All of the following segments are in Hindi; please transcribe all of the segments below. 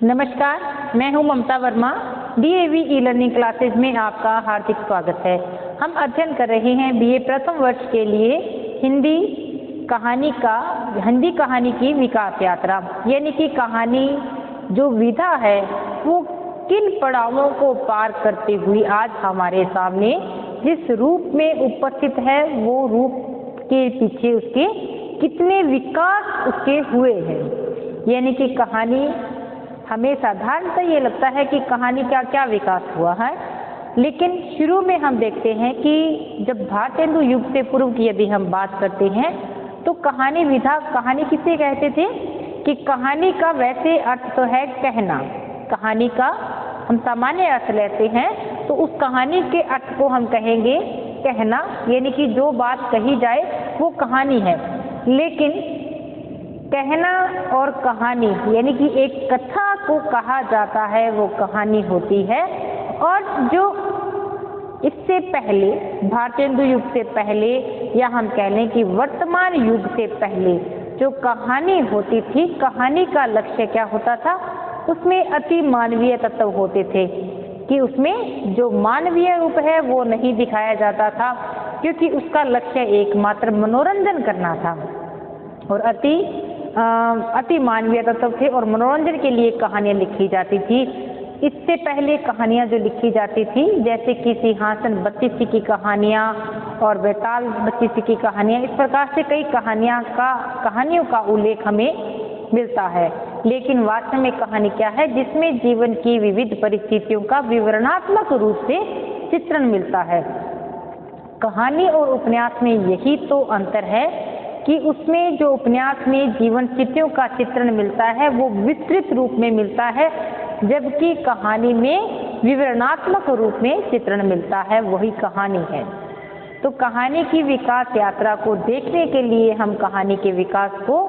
नमस्कार, मैं हूं Mamta Verma. DAV e learning classes में आपका हार्दिक स्वागत है। हम अध्ययन कर रहे हैं बीए प्रथम वर्ष के लिए हिंदी कहानी की विकास यात्रा, यानी कि कहानी जो विधा है वो किन पड़ावों को पार करते हुए आज हमारे सामने जिस रूप में उपस्थित है वो रूप के पीछे उसके कितने विकास उसके हुए हैं। यानी कि कहानी हमें साधारणतः ये लगता है कि कहानी का क्या विकास हुआ है, लेकिन शुरू में हम देखते हैं कि जब भारतेंदु युग से पूर्व की यदि हम बात करते हैं तो कहानी विधा, कहानी किसे कहते थे कि कहानी का वैसे अर्थ तो है कहना। कहानी का हम सामान्य अर्थ लेते हैं तो उस कहानी के अर्थ को हम कहेंगे कहना, यानी कि जो बात कही जाए वो कहानी है। लेकिन कहना और कहानी यानी कि एक कथा को कहा जाता है वो कहानी होती है। और जो इससे पहले भारतेंदु युग से पहले या हम कह लें कि वर्तमान युग से पहले जो कहानी होती थी, कहानी का लक्ष्य क्या होता था, उसमें अति मानवीय तत्व होते थे कि उसमें जो मानवीय रूप है वो नहीं दिखाया जाता था, क्योंकि उसका लक्ष्य एकमात्र मनोरंजन करना था। और अति मानवीय तत्व थे और मनोरंजन के लिए कहानियां लिखी जाती थी। इससे पहले कहानियां जो लिखी जाती थी जैसे कि सिंहासन बत्तीसी की कहानियां और बेताल बत्तीसी की कहानियां, इस प्रकार से कई कहानियों का उल्लेख हमें मिलता है। लेकिन वास्तव में कहानी क्या है, जिसमें जीवन की विविध परिस्थितियों का विवरणात्मक रूप से चित्रण मिलता है। कहानी और उपन्यास में यही तो अंतर है कि उसमें जो उपन्यास में जीवन स्थितियों का चित्रण मिलता है वो विस्तृत रूप में मिलता है, जबकि कहानी में विवरणात्मक रूप में चित्रण मिलता है, वही कहानी है। तो कहानी की विकास यात्रा को देखने के लिए हम कहानी के विकास को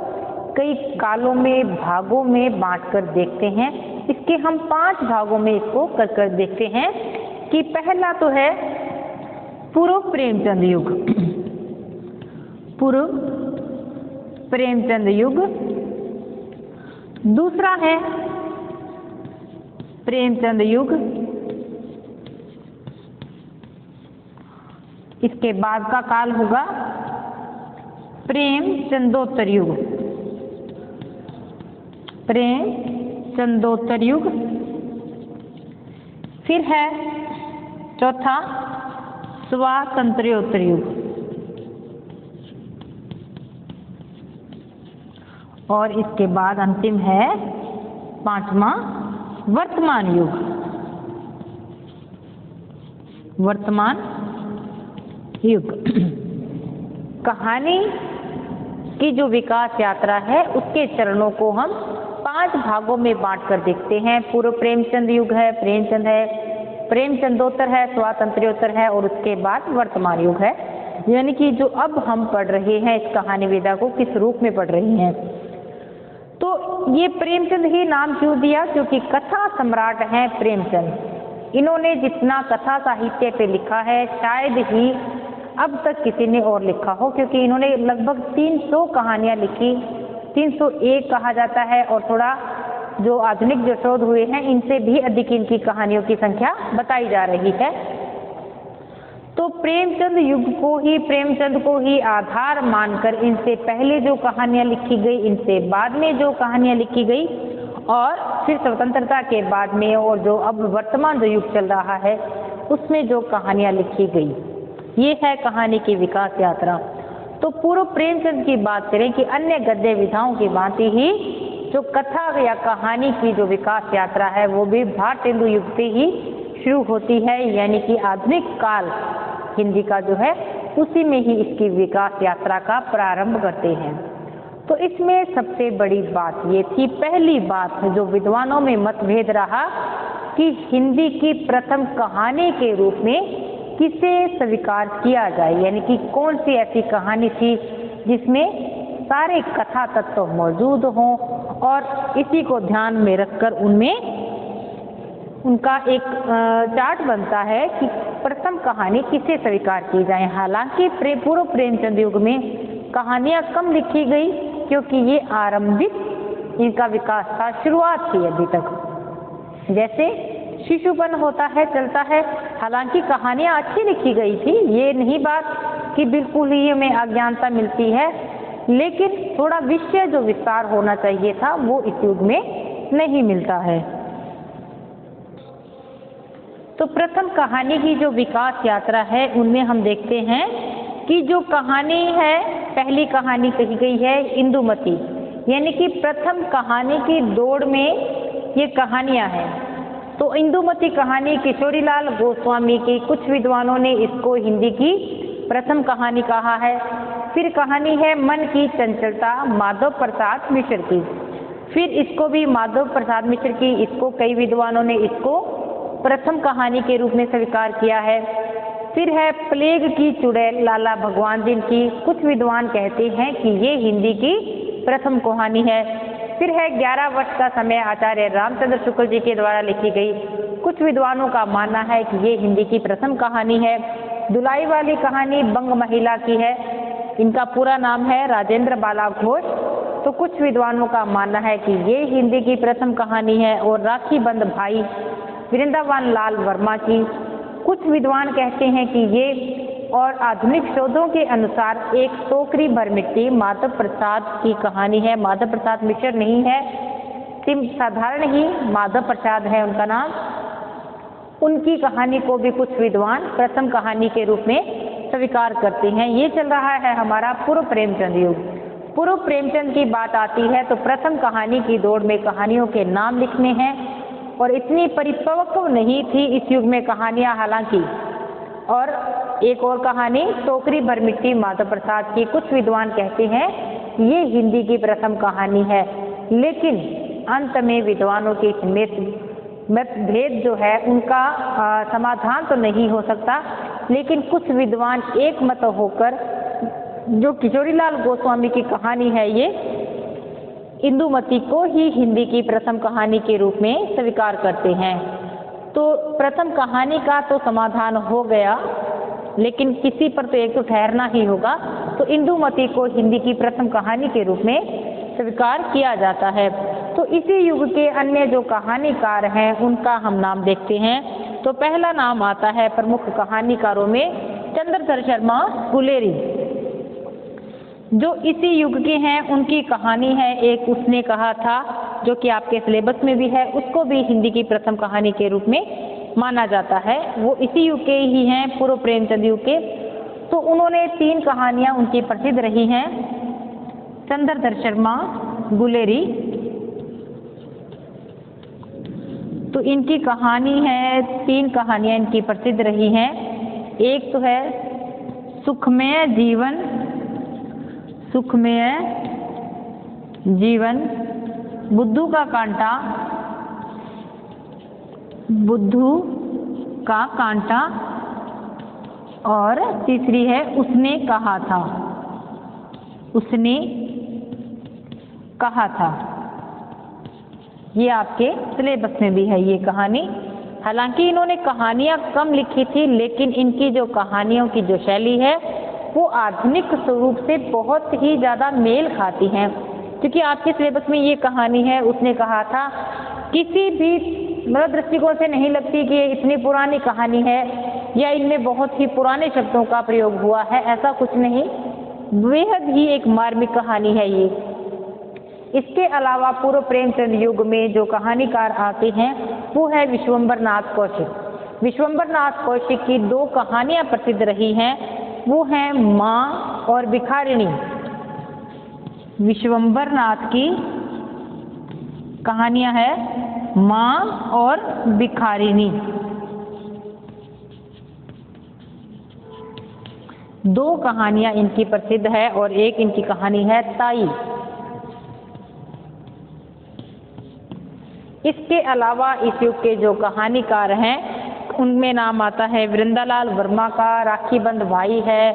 कई कालों में भागों में बांटकर देखते हैं। इसके हम 5 भागों में इसको कर देखते हैं कि पहला तो है पूर्व प्रेमचंद युग। पूर्व प्रेमचंद युग, दूसरा है प्रेमचंद युग, इसके बाद का काल होगा प्रेमचंदोत्तर युग। प्रेमचंदोत्तर युग, फिर है चौथा स्वातंत्र्योत्तर युग, और इसके बाद अंतिम है 5वां वर्तमान युग। वर्तमान युग कहानी की जो विकास यात्रा है उसके चरणों को हम 5 भागों में बांटकर देखते हैं। पूर्व प्रेमचंद युग है, प्रेमचंद है, प्रेमचंदोत्तर है, स्वातंत्र्योत्तर है और उसके बाद वर्तमान युग है। यानी कि जो अब हम पढ़ रहे हैं इस कहानी विधा को किस रूप में पढ़ रहे हैं। तो ये प्रेमचंद ही नाम क्यों दिया, क्योंकि कथा सम्राट हैं प्रेमचंद। इन्होंने जितना कथा साहित्य पे लिखा है शायद ही अब तक किसी ने और लिखा हो, क्योंकि इन्होंने लगभग 300 कहानियां लिखी। 301 कहा जाता है और थोड़ा जो आधुनिक जो शोध हुए हैं इनसे भी अधिक इनकी कहानियों की संख्या बताई जा रही है। तो प्रेमचंद युग को ही, प्रेमचंद को ही आधार मानकर इनसे पहले जो कहानियां लिखी गई, इनसे बाद में जो कहानियां लिखी गई और फिर स्वतंत्रता के बाद में और जो अब वर्तमान जो युग चल रहा है उसमें जो कहानियां लिखी गई, ये है कहानी की विकास यात्रा। तो पूर्व प्रेमचंद की बात करें कि अन्य गद्य विधाओं की भांति ही जो कथा या कहानी की जो विकास यात्रा है वो भी भारतेंदु युग से ही शुरू होती है, यानी कि आधुनिक काल हिंदी का जो है उसी में ही इसकी विकास यात्रा का प्रारंभ करते हैं। तो इसमें सबसे बड़ी बात ये थी, पहली बात जो विद्वानों में मतभेद रहा कि हिंदी की प्रथम कहानी के रूप में किसे स्वीकार किया जाए, यानी कि कौन सी ऐसी कहानी थी जिसमें सारे कथा तत्व मौजूद हों और इसी को ध्यान में रखकर उनमें उनका एक चार्ट बनता है कि प्रथम कहानी किसे स्वीकार की जाए। हालांकि पूर्व प्रेमचंद युग में कहानियां कम लिखी गई क्योंकि ये आरंभिक इनका विकास था, शुरुआत थी अभी तक। जैसे शिशुपन होता है, चलता है। हालांकि कहानियाँ अच्छी लिखी गई थी, ये नहीं बात कि बिल्कुल ही हमें अज्ञानता मिलती है, लेकिन थोड़ा विषय जो विस्तार होना चाहिए था वो इस युग में नहीं मिलता है। तो प्रथम कहानी की जो विकास यात्रा है उनमें हम देखते हैं कि जो कहानी है, पहली कहानी कही गई है इंदुमती, यानी कि प्रथम कहानी की दौड़ में ये कहानियां हैं। तो इंदुमती कहानी किशोरीलाल गोस्वामी की, कुछ विद्वानों ने इसको हिंदी की प्रथम कहानी कहा है। फिर कहानी है मन की चंचलता, माधव प्रसाद मिश्र की, फिर इसको भी माधव प्रसाद मिश्र की, इसको कई विद्वानों ने इसको प्रथम कहानी के रूप में स्वीकार किया है। फिर है प्लेग की चुड़ैल, लाला भगवान दिन की, कुछ विद्वान कहते हैं कि ये हिंदी की प्रथम कहानी है। फिर है 11 वर्ष का समय, आचार्य रामचंद्र शुक्ल जी के द्वारा लिखी गई, कुछ विद्वानों का मानना है कि ये हिंदी की प्रथम कहानी है। दुलाई वाली कहानी बंग महिला की है, इनका पूरा नाम है राजेंद्र बाला घोष, तो कुछ विद्वानों का मानना है कि ये हिंदी की प्रथम कहानी है। और राखी बंद भाई वृंदावन लाल वर्मा की, कुछ विद्वान कहते हैं कि ये, और आधुनिक शोधों के अनुसार एक टोकरी भर मिट्टी माधव प्रसाद की कहानी है। माधव प्रसाद मिश्र नहीं है, साधारण ही माधव प्रसाद है उनका नाम। उनकी कहानी को भी कुछ विद्वान प्रथम कहानी के रूप में स्वीकार करते हैं। ये चल रहा है हमारा पूर्व प्रेमचंद युग। पूर्व प्रेमचंद की बात आती है तो प्रथम कहानी की दौड़ में कहानियों के नाम लिखने हैं, और इतनी परिपक्व नहीं थी इस युग में कहानियां हालांकि। और एक और कहानी टोकरी भर मिट्टी माधव प्रसाद की, कुछ विद्वान कहते हैं ये हिंदी की प्रथम कहानी है, लेकिन अंत में विद्वानों के मतभेद जो है उनका समाधान तो नहीं हो सकता, लेकिन कुछ विद्वान एक मत होकर जो किशोरीलाल गोस्वामी की कहानी है ये इंदुमती को ही हिंदी की प्रथम कहानी के रूप में स्वीकार करते हैं। तो प्रथम कहानी का तो समाधान हो गया, लेकिन किसी पर तो एक तो ठहरना ही होगा, तो इंदुमती को हिंदी की प्रथम कहानी के रूप में स्वीकार किया जाता है। तो इसी युग के अन्य जो कहानीकार हैं उनका हम नाम देखते हैं। तो पहला नाम आता है प्रमुख कहानीकारों में चंद्रधर शर्मा गुलेरी, जो इसी युग के हैं। उनकी कहानी है एक उसने कहा था, जो कि आपके सिलेबस में भी है, उसको भी हिंदी की प्रथम कहानी के रूप में माना जाता है। वो इसी युग के ही हैं, पूर्व प्रेमचंद युग के। तो उन्होंने 3 कहानियां उनकी प्रसिद्ध रही हैं। चंद्रधर शर्मा गुलेरी, तो इनकी कहानी है, 3 कहानियां इनकी प्रसिद्ध रही हैं। एक तो है सुखमय जीवन, सुखमय जीवन, बुद्धू का कांटा, बुद्धू का कांटा, और तीसरी है उसने कहा था, उसने कहा था। ये आपके सिलेबस में भी है ये कहानी। हालांकि इन्होंने कहानियां कम लिखी थी, लेकिन इनकी जो कहानियों की जो शैली है वो आधुनिक स्वरूप से बहुत ही ज़्यादा मेल खाती हैं। क्योंकि आपके सिलेबस में ये कहानी है उसने कहा था, किसी भी मतलब दृष्टिकोण से नहीं लगती कि ये इतनी पुरानी कहानी है या इनमें बहुत ही पुराने शब्दों का प्रयोग हुआ है, ऐसा कुछ नहीं, बेहद ही एक मार्मिक कहानी है ये। इसके अलावा पूर्व प्रेमचंद युग में जो कहानीकार आते हैं वो है विश्वंभर नाथ कौशिक। विश्वंभर नाथ कौशिक की 2 कहानियां प्रसिद्ध रही हैं, वो हैं माँ और भिखारिणी। विश्वंभर नाथ की कहानियां हैं माँ और भिखारिणी। 2 कहानियां इनकी प्रसिद्ध है, और एक इनकी कहानी है ताई। इसके अलावा इस युग के जो कहानीकार हैं उनमें नाम आता है वृंदालाल वर्मा का, राखी बंद भाई है,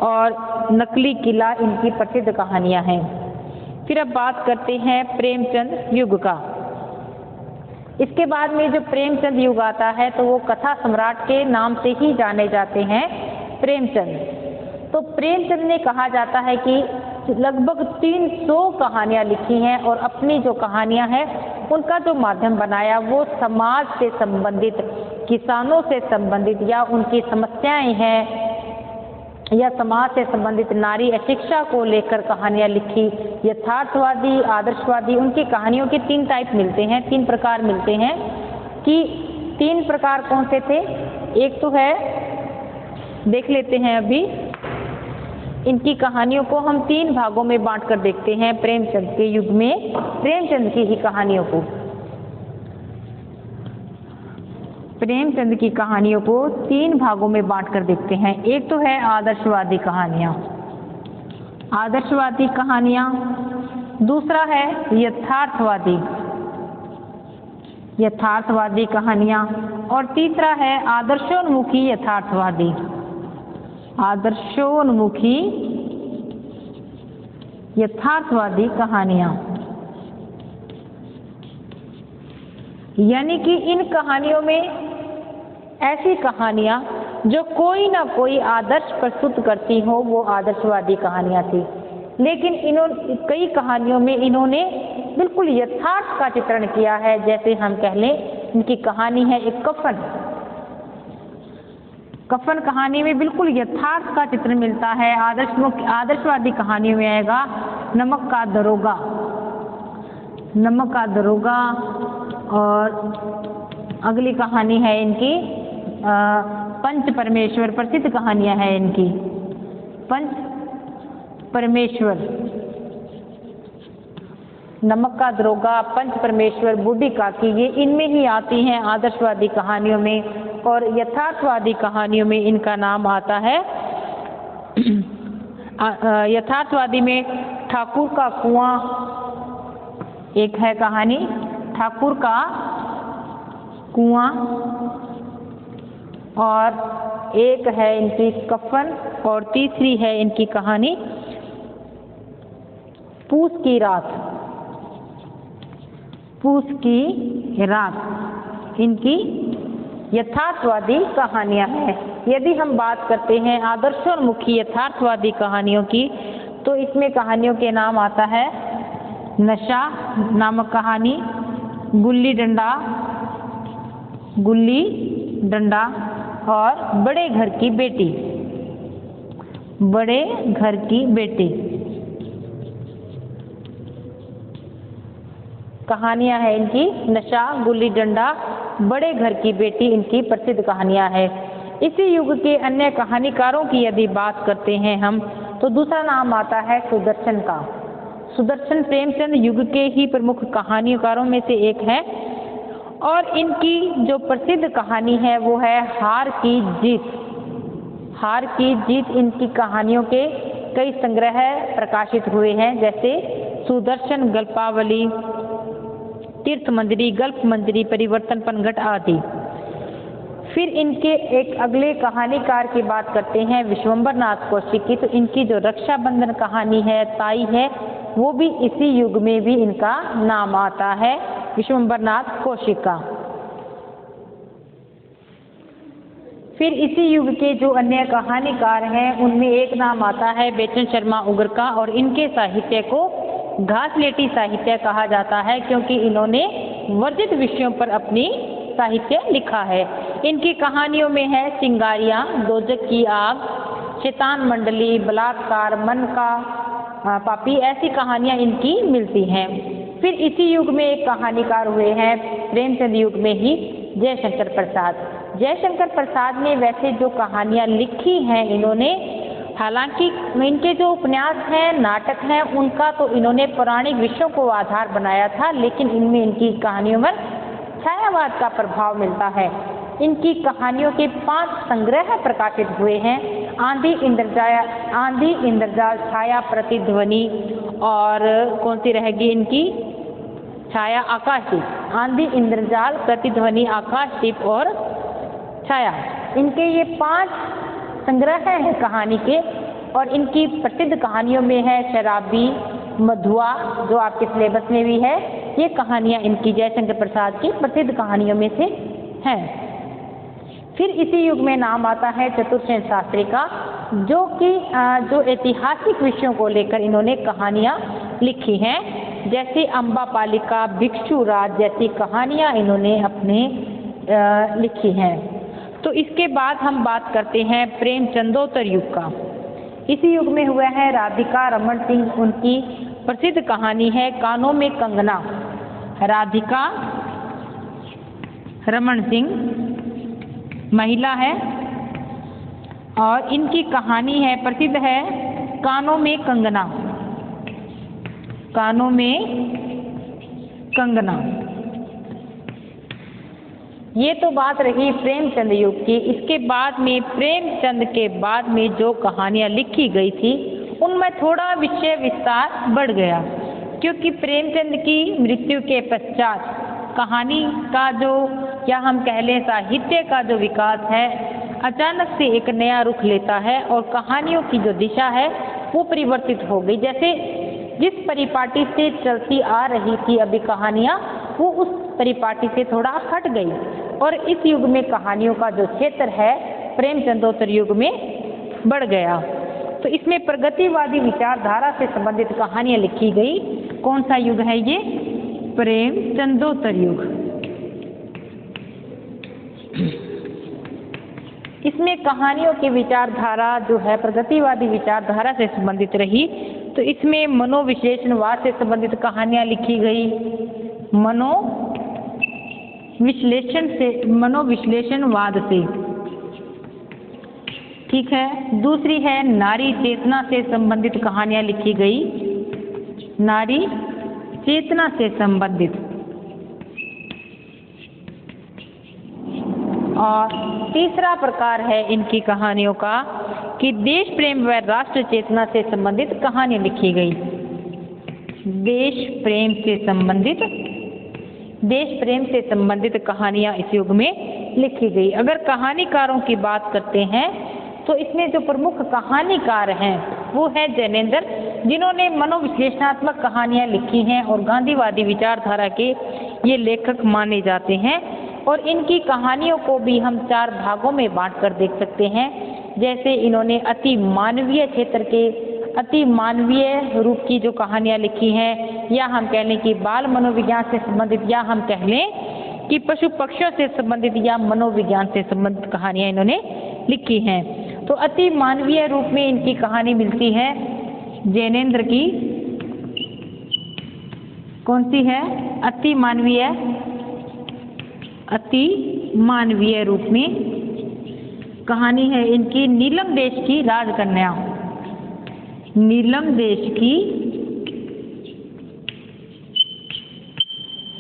और नकली किला इनकी प्रसिद्ध कहानियां हैं। फिर अब बात करते हैं प्रेमचंद युग का। इसके बाद में जो प्रेमचंद युग आता है तो वो कथा सम्राट के नाम से ही जाने जाते हैं प्रेमचंद। तो प्रेमचंद ने कहा जाता है कि लगभग 300 कहानियाँ लिखी हैं और अपनी जो कहानियाँ हैं उनका जो माध्यम बनाया वो समाज से संबंधित, किसानों से संबंधित या उनकी समस्याएं हैं या समाज से संबंधित नारी शिक्षा को लेकर कहानियाँ लिखी। यथार्थवादी, आदर्शवादी, उनकी कहानियों के 3 टाइप मिलते हैं, 3 प्रकार मिलते हैं कि 3 प्रकार कौन से थे। एक तो है, देख लेते हैं अभी, इनकी कहानियों को हम 3 भागों में बांट कर देखते हैं। प्रेमचंद के युग में प्रेमचंद की ही कहानियों को, प्रेमचंद की कहानियों को 3 भागों में बांट कर देखते हैं। एक तो है आदर्शवादी कहानियाँ, आदर्शवादी कहानियाँ। दूसरा है यथार्थवादी, यथार्थवादी कहानियाँ। और तीसरा है आदर्शोन्मुखी यथार्थवादी, आदर्शोन्मुखी यथार्थवादी कहानियाँ। यानी कि इन कहानियों में ऐसी कहानियाँ जो कोई ना कोई आदर्श प्रस्तुत करती हो, वो आदर्शवादी कहानियाँ थी। लेकिन इन्होंने कई कहानियों में इन्होंने बिल्कुल यथार्थ का चित्रण किया है। जैसे हम कह लें, इनकी कहानी है एक कफन, कफन कहानी में बिल्कुल यथार्थ का चित्रण मिलता है। आदर्शवादी कहानियों में आएगा नमक का दरोगा, नमक का दरोगा। और अगली कहानी है इनकी पंच परमेश्वर, प्रसिद्ध कहानियां हैं इनकी पंच परमेश्वर, नमक का दरोगा, पंच परमेश्वर, बूढ़ी काकी, ये इनमें ही आती हैं आदर्शवादी कहानियों में। और यथार्थवादी कहानियों में इनका नाम आता है, यथार्थवादी में ठाकुर का कुआं एक है कहानी, ठाकुर का कुआं। और एक है इनकी कफन। और तीसरी है इनकी कहानी पूस की रात, पूस की रात। इनकी यथार्थवादी कहानियां हैं। यदि हम बात करते हैं आदर्शोन्मुखी यथार्थवादी कहानियों की, तो इसमें कहानियों के नाम आता है नशा नामक कहानी, गुल्ली डंडा, गुल्ली डंडा, और बड़े घर की बेटी, बड़े घर की बेटी। कहानियां हैं इनकी नशा, गुल्ली डंडा, बड़े घर की बेटी, इनकी प्रसिद्ध कहानियां हैं। इसी युग के अन्य कहानीकारों की यदि बात करते हैं हम, तो दूसरा नाम आता है सुदर्शन का। सुदर्शन प्रेमचंद युग के ही प्रमुख कहानीकारों में से एक है। और इनकी जो प्रसिद्ध कहानी है वो है हार की जीत, हार की जीत। इनकी कहानियों के कई संग्रह प्रकाशित हुए हैं, जैसे सुदर्शन गल्पावली, तीर्थ मंजरी, गल्प मंजरी, परिवर्तन पनघट आदि। फिर इनके एक अगले कहानीकार की बात करते हैं विश्वंभर नाथ कौशिक की। तो इनकी जो रक्षाबंधन कहानी है, ताई है, वो भी इसी युग में भी इनका नाम आता है, विश्वंभर नाथ कौशिक का। फिर इसी युग के जो अन्य कहानीकार हैं उनमें एक नाम आता है बेचन शर्मा उग्र का। और इनके साहित्य को घासलेटी साहित्य कहा जाता है, क्योंकि इन्होंने वर्जित विषयों पर अपनी साहित्य लिखा है। इनकी कहानियों में है चिंगारियाँ, दोजक की आग, शैतान मंडली, बलात्कार, मन का पापी, ऐसी कहानियाँ इनकी मिलती हैं। फिर इसी युग में एक कहानीकार हुए हैं प्रेमचंद युग में ही, जयशंकर प्रसाद। जयशंकर प्रसाद ने वैसे जो कहानियाँ लिखी हैं इन्होंने, हालांकि इनके जो उपन्यास हैं, नाटक हैं, उनका तो इन्होंने पौराणिक विषयों को आधार बनाया था, लेकिन इनमें इनकी कहानियों में छायावाद का प्रभाव मिलता है। इनकी कहानियों के 5 संग्रह प्रकाशित हुए हैं, आंधी इंद्रजाल, छाया, प्रतिध्वनि, और कौन सी रहेगी इनकी, छाया, आकाशदीप। आंधी, इंद्रजाल, प्रतिध्वनि, आकाशदीप और छाया, इनके ये 5 संग्रह हैं कहानी के। और इनकी प्रसिद्ध कहानियों में है शराबी, मधुआ, जो आपके सिलेबस में भी है। ये कहानियाँ इनकी जयशंकर प्रसाद की प्रसिद्ध कहानियों में से हैं। फिर इसी युग में नाम आता है चतुरसेन शास्त्री का। जो कि जो ऐतिहासिक विषयों को लेकर इन्होंने कहानियाँ लिखी हैं, जैसे अम्बापालिका, भिक्षुराज जैसी कहानियाँ इन्होंने अपने लिखी हैं। तो इसके बाद हम बात करते हैं प्रेमचंदोत्तर युग का। इसी युग में हुआ है राधिका रमन सिंह, उनकी प्रसिद्ध कहानी है कानों में कंगना। राधिका रमन सिंह महिला है और इनकी कहानी है, प्रसिद्ध है कानों में कंगना। कानों में कंगना। ये तो बात रही प्रेमचंद युग की। इसके बाद में प्रेमचंद के बाद में जो कहानियाँ लिखी गई थी उनमें थोड़ा विषय विस्तार बढ़ गया, क्योंकि प्रेमचंद की मृत्यु के पश्चात कहानी का जो, या हम कह लें साहित्य का जो विकास है, अचानक से एक नया रुख लेता है और कहानियों की जो दिशा है वो परिवर्तित हो गई। जैसे जिस परिपाटी से चलती आ रही थी अभी कहानियाँ, वो उस परिपाटी से थोड़ा हट गई और इस युग में कहानियों का जो क्षेत्र है प्रेमचंदोत्तर युग में बढ़ गया। तो इसमें प्रगतिवादी विचारधारा से संबंधित कहानियाँ लिखी गई। कौन सा युग है ये? प्रेमचंदोत्तर युग। इसमें कहानियों की विचारधारा जो है प्रगतिवादी विचारधारा से संबंधित रही। तो इसमें मनोविश्लेषणवाद से संबंधित कहानियाँ लिखी गई। मनोविश्लेषणवाद से, ठीक है। दूसरी है नारी चेतना से संबंधित कहानियाँ लिखी गई। नारी चेतना से संबंधित। और तीसरा प्रकार है इनकी कहानियों का कि देश प्रेम व राष्ट्र चेतना से संबंधित कहानियाँ लिखी गई। देश प्रेम से संबंधित कहानियाँ इस युग में लिखी गई। अगर कहानीकारों की बात करते हैं तो इसमें जो प्रमुख कहानीकार हैं वो है जैनेंद्र, जिन्होंने मनोविश्लेषणात्मक कहानियाँ लिखी हैं और गांधीवादी विचारधारा के ये लेखक माने जाते हैं। और इनकी कहानियों को भी हम 4 भागों में बांटकर देख सकते हैं। जैसे इन्होंने अति मानवीय क्षेत्र के अति मानवीय रूप की जो कहानियाँ लिखी हैं, या हम कह लें कि बाल मनोविज्ञान से संबंधित, या हम कह लें कि पशु पक्षियों से संबंधित या मनोविज्ञान से संबंधित कहानियाँ इन्होंने लिखी हैं। तो अति मानवीय रूप में इनकी कहानी मिलती है जैनेंद्र की। कौन सी है? अति मानवीय रूप में कहानी है इनकी नीलम देश की राजकन्या। नीलम देश की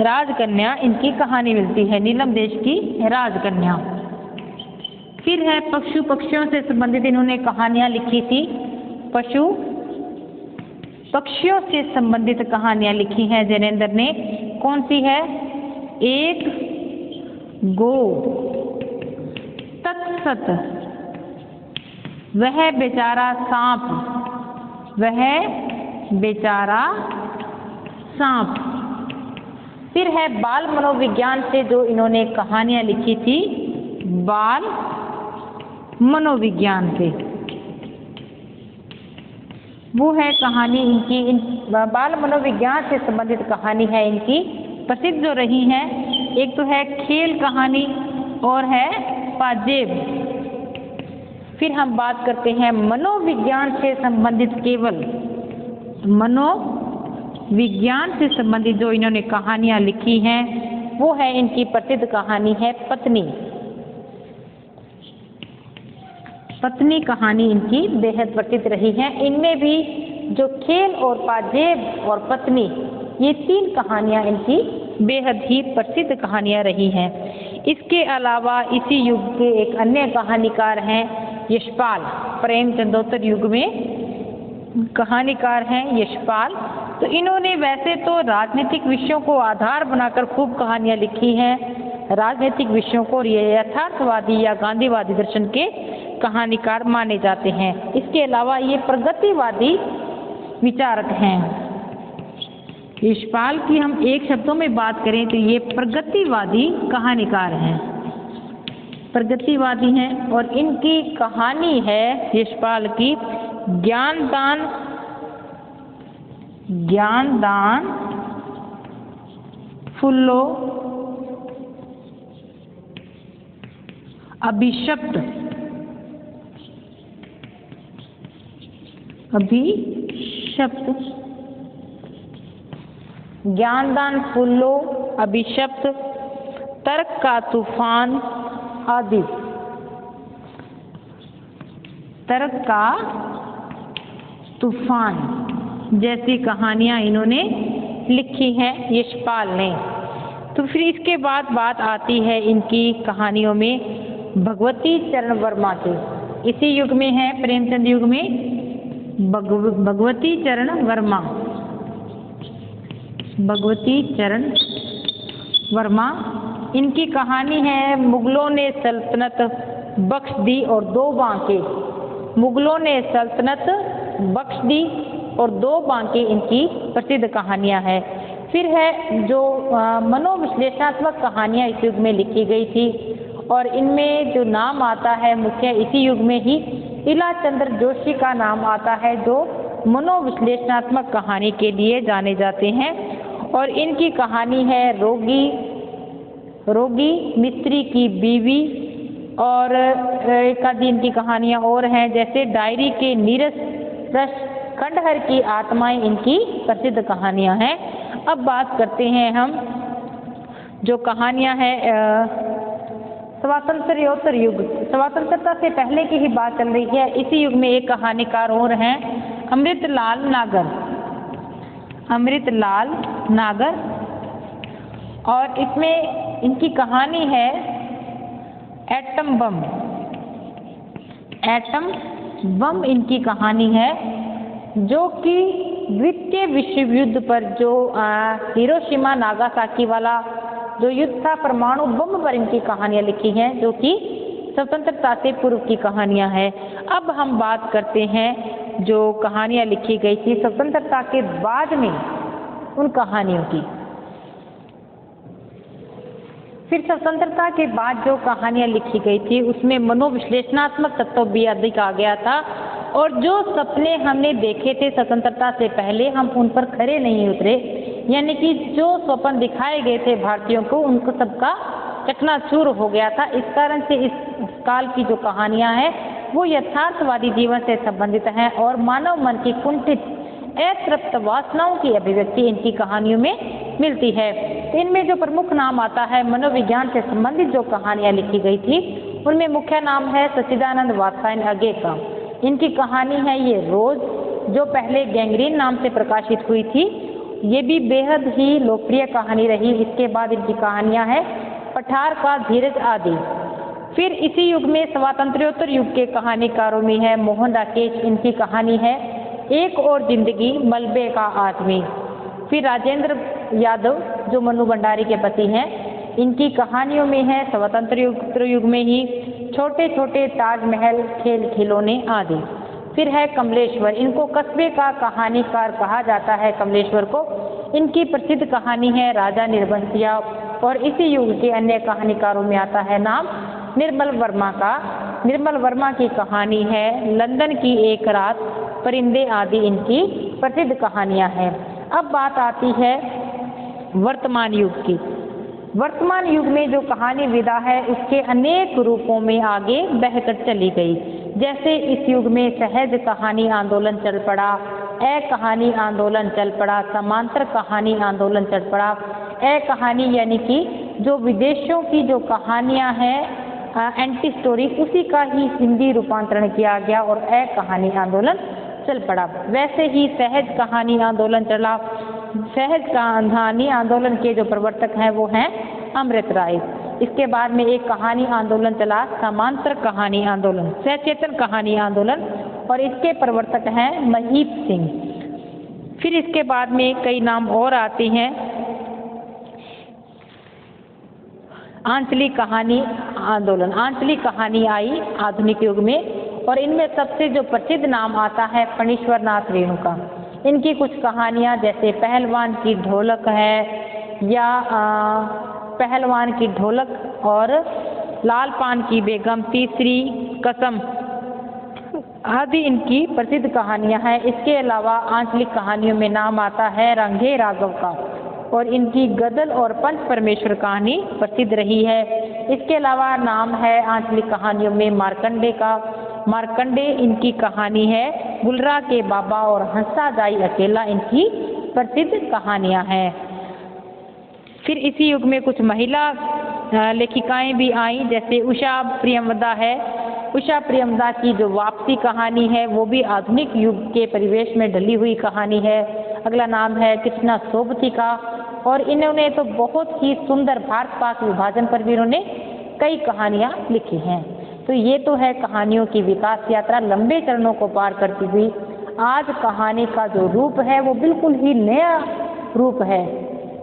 राजकन्या इनकी कहानी मिलती है, नीलम देश की राजकन्या। फिर है पशु पक्षियों से संबंधित इन्होंने कहानियाँ लिखी थी। पशु पक्षियों से संबंधित कहानियाँ लिखी हैं जैनेंद्र ने। कौन सी है? एक गो तत्सत, वह बेचारा सांप, वह बेचारा सांप। फिर है बाल मनोविज्ञान से जो इन्होंने कहानियाँ लिखी थी, बाल मनोविज्ञान से, वो है कहानी इनकी। बाल मनोविज्ञान से संबंधित कहानी है इनकी प्रसिद्ध जो रही हैं। एक तो है खेल कहानी और है पाजेब। फिर हम बात करते हैं मनोविज्ञान से संबंधित, केवल मनोविज्ञान से संबंधित जो इन्होंने कहानियाँ लिखी हैं वो है इनकी प्रसिद्ध कहानी है पत्नी। पत्नी कहानी इनकी बेहद प्रसिद्ध रही है। इनमें भी जो खेल और पाजेब और पत्नी, ये 3 कहानियाँ इनकी बेहद ही प्रसिद्ध कहानियाँ रही हैं। इसके अलावा इसी युग के एक अन्य कहानीकार हैं यशपाल। प्रेमचंदोत्तर युग में कहानीकार हैं यशपाल। तो इन्होंने वैसे तो राजनीतिक विषयों को आधार बनाकर खूब कहानियाँ लिखी हैं। राजनीतिक विषयों को ये यथार्थवादी या गांधीवादी दर्शन के कहानीकार माने जाते हैं। इसके अलावा ये प्रगतिवादी विचारक हैं। यशपाल की हम एक शब्दों में बात करें तो ये प्रगतिवादी कहानीकार हैं। प्रगतिवादी हैं। और इनकी कहानी है यशपाल की ज्ञानदान फूलो अभिशप्त ज्ञानदान फूलो अभिशप्त, तर्क का तूफान आदि। तर्क का तूफान जैसी कहानियां इन्होंने लिखी हैं यशपाल ने। तो फिर इसके बाद बात आती है इनकी कहानियों में भगवती चरण वर्मा की। इसी युग में है, प्रेमचंद युग में भगवती चरण वर्मा। इनकी कहानी है मुगलों ने सल्तनत बख्श दी और 2 बांके। मुगलों ने सल्तनत बख्श दी और 2 बांके इनकी प्रसिद्ध कहानियां हैं। फिर है जो मनोविश्लेषणात्मक कहानियां इस युग में लिखी गई थी और इनमें जो नाम आता है मुख्य इसी युग में ही इलाचंद्र जोशी का नाम आता है, जो मनोविश्लेषणात्मक कहानी के लिए जाने जाते हैं। और इनकी कहानी है रोगी मिस्त्री की बीवी, और एक आधी इनकी कहानियां और हैं, जैसे डायरी के नीरस रस, खंडहर की आत्माएं इनकी प्रसिद्ध कहानियां हैं। अब बात करते हैं हम जो कहानियां हैं स्वातंत्र्योत्तर युग, स्वतंत्रता से पहले की ही बात चल रही है। इसी युग में एक कहानीकार और हैं अमृतलाल नागर, और इसमें इनकी कहानी है एटम बम इनकी कहानी है, जो कि द्वितीय विश्व युद्ध पर जो हिरोशिमा नागासाकी वाला जो युद्ध था, परमाणु बम पर इनकी कहानियां लिखी हैं, जो कि स्वतंत्रता से पूर्व की कहानियां हैं। अब हम बात करते हैं जो कहानियां लिखी गई थी स्वतंत्रता के बाद में उन कहानियों की। फिर स्वतंत्रता के बाद जो कहानियां लिखी गई थी उसमें मनोविश्लेषणात्मक तत्व भी अधिक आ गया था, और जो सपने हमने देखे थे स्वतंत्रता से पहले हम उन पर खरे नहीं उतरे, यानी कि जो स्वप्न दिखाए गए थे भारतीयों को उनको सबका चकनाचूर हो गया था। इस कारण से इस काल की जो कहानियां हैं वो यथार्थवादी जीवन से संबंधित हैं और मानव मन की कुंठित अतृप्त वासनाओं की अभिव्यक्ति इनकी कहानियों में मिलती है। इनमें जो प्रमुख नाम आता है मनोविज्ञान से संबंधित जो कहानियां लिखी गई थी उनमें मुख्य नाम है सच्चिदानंद वात्स्यायन अगे का। इनकी कहानी है ये रोज, जो पहले गैंग्रीन नाम से प्रकाशित हुई थी। ये भी बेहद ही लोकप्रिय कहानी रही। इसके बाद इनकी कहानियां हैं पठार का धीरज आदि। फिर इसी युग में स्वातंत्र्योत्तर युग के कहानीकारों में है मोहन राकेश। इनकी कहानी है एक और जिंदगी, मलबे का आदमी। फिर राजेंद्र यादव जो मनु भंडारी के पति हैं, इनकी कहानियों में है स्वतंत्र युग में ही छोटे छोटे ताजमहल, खेल खिलौने आदि। फिर है कमलेश्वर, इनको कस्बे का कहानीकार कहा जाता है कमलेश्वर को। इनकी प्रसिद्ध कहानी है राजा निर्बंसिया, और इसी युग के अन्य कहानीकारों में आता है नाम निर्मल वर्मा का। निर्मल वर्मा की कहानी है लंदन की एक रात, परिंदे आदि इनकी प्रसिद्ध कहानियां हैं। अब बात आती है वर्तमान युग की। वर्तमान युग में जो कहानी विधा है उसके अनेक रूपों में आगे बहकर चली गई। जैसे इस युग में सहज कहानी आंदोलन चल पड़ा, कहानी आंदोलन चल पड़ा, समांतर कहानी आंदोलन चल पड़ा। कहानी यानी कि जो विदेशों की जो कहानियां हैं एंटी स्टोरी, उसी का ही हिंदी रूपांतरण किया गया और कहानी आंदोलन चल पड़ा। वैसे ही सहज कहानी आंदोलन चला। सहज कहानी आंदोलन के जो प्रवर्तक हैं वो हैं अमृत राय। इसके बाद में एक कहानी आंदोलन चला समांतर कहानी आंदोलन, सचेतन कहानी आंदोलन, और इसके प्रवर्तक हैं महीप सिंह। फिर इसके बाद में कई नाम और आते हैं आंचलिक कहानी आंदोलन। आंचलिक कहानी आई आधुनिक युग में, और इनमें सबसे जो प्रसिद्ध नाम आता है फणीश्वर नाथ रेणु का। इनकी कुछ कहानियां जैसे पहलवान की ढोलक है, या पहलवान की ढोलक और लाल पान की बेगम, तीसरी कसम आदि इनकी प्रसिद्ध कहानियां हैं। इसके अलावा आंचलिक कहानियों में नाम आता है रंगे राघव का और इनकी गदल और पंच परमेश्वर कहानी प्रसिद्ध रही है। इसके अलावा नाम है आंचलिक कहानियों में मार्कंडे का। मार्कंडे इनकी कहानी है। गुलरा के बाबा और हंसा दाई अकेला इनकी प्रसिद्ध कहानियां हैं। फिर इसी युग में कुछ महिला लेखिकाएं भी आईं, जैसे उषा प्रियमदा है। उषा प्रियमदा की जो वापसी कहानी है वो भी आधुनिक युग के परिवेश में ढली हुई कहानी है। अगला नाम है कृष्णा सोबती का और इन्होंने तो बहुत ही सुंदर भारत पाक विभाजन पर भी इन्होंने कई कहानियां लिखी हैं। तो ये तो है कहानियों की विकास यात्रा लंबे चरणों को पार करती हुई। आज कहानी का जो रूप है वो बिल्कुल ही नया रूप है,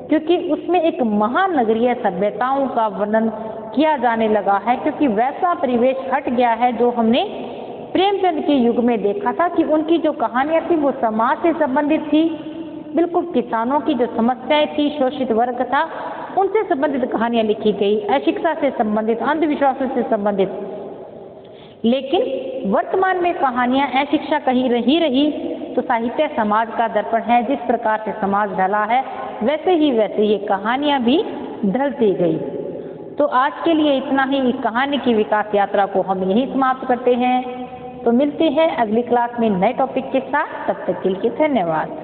क्योंकि उसमें एक महानगरीय सभ्यताओं का वर्णन किया जाने लगा है, क्योंकि वैसा परिवेश हट गया है जो हमने प्रेमचंद के युग में देखा था कि उनकी जो कहानियां थी वो समाज से संबंधित थी, बिल्कुल किसानों की जो समस्याएं थी, शोषित वर्ग था, उनसे संबंधित कहानियां लिखी गई, अशिक्षा से संबंधित, अंधविश्वासों से संबंधित। लेकिन वर्तमान में कहानियां अशिक्षा कहीं रही तो साहित्य समाज का दर्पण है। जिस प्रकार से समाज ढला है वैसे ही ये कहानियां भी ढलती गई। तो आज के लिए इतना ही। इस कहानी की विकास यात्रा को हम यहीं समाप्त करते हैं। तो मिलते हैं अगली क्लास में नए टॉपिक के साथ। तब तक के लिए धन्यवाद।